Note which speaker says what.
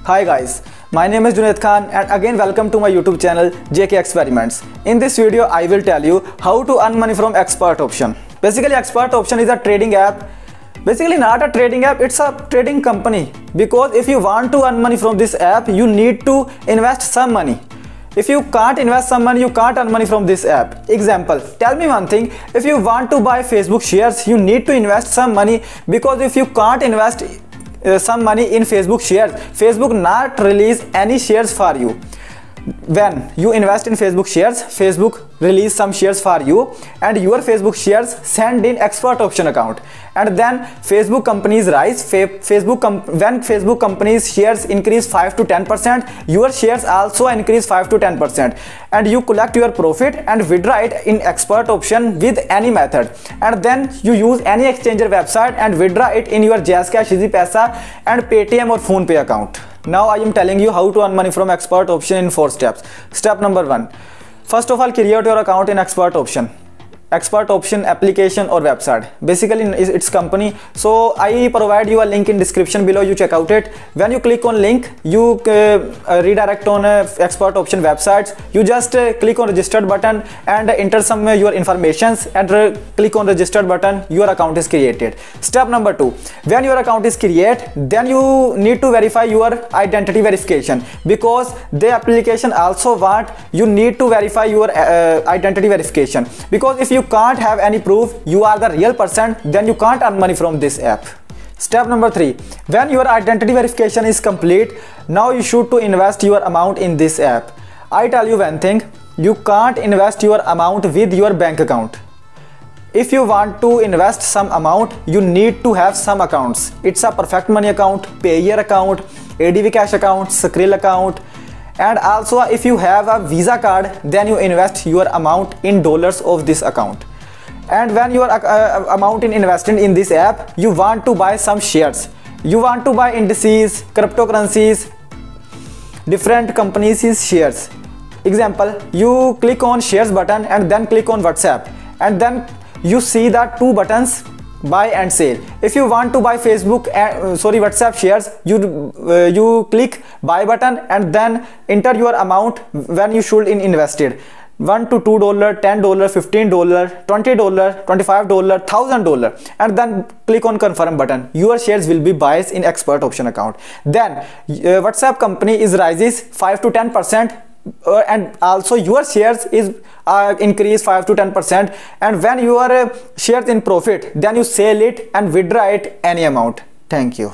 Speaker 1: Hi guys, my name is Junaid Khan and again welcome to my YouTube channel JK Experiments. In this video I will tell you how to earn money from Expert Option. Basically Expert Option is a trading app. Basically not a trading app, it's a trading company, because if you want to earn money from this app you need to invest some money. If you can't invest some money, you can't earn money from this app. Example, tell me one thing, if you want to buy Facebook shares you need to invest some money, because if you can't invest some money in Facebook shares, Facebook not release any shares for you. When you invest in Facebook shares, Facebook release some shares for you and your Facebook shares send in Expert Option account, and then Facebook companies rise. When Facebook companies shares increase 5 to 10%, your shares also increase 5 to 10%, and you collect your profit and withdraw it in Expert Option with any method, and then you use any exchanger website and withdraw it in your JazzCash, EasyPaisa and Paytm or PhonePe account. Now I am telling you how to earn money from Expert Option in 4 steps. Step number 1. First of all, create your account in Expert Option. Expert Option application or website. Basically it's company. So I provide you a link in description below, you check out it. When you click on link, you redirect on Expert Option websites. You just click on registered button and enter some your informations and click on registered button, your account is created. Step number 2, when your account is created, then you need to verify your identity verification, because the application also want you need to verify your identity verification, because if you can't have any proof you are the real person, then you can't earn money from this app. Step number 3, when your identity verification is complete, now you should to invest your amount in this app. I tell you one thing, you can't invest your amount with your bank account. If you want to invest some amount, you need to have some accounts. It's a Perfect Money account, Payeer account, ADV Cash account, Skrill account, and also if you have a Visa card, then you invest your amount in dollars of this account. And when your amount in invested in this app, you want to buy some shares, you want to buy indices, cryptocurrencies, different companies' shares. Example, you click on shares button and then click on WhatsApp, and then you see the 2 buttons, buy and sell. If you want to buy WhatsApp shares, you click buy button and then enter your amount when you should invested, $1 to $2, $10, $15, $20, $25, $1,000, and then click on confirm button. Your shares will be buys in Expert Option account. Then WhatsApp company is rises 5 to 10%. And also your shares is increase 5 to 10%, and when your shares in profit, then you sell it and withdraw it any amount. Thank you.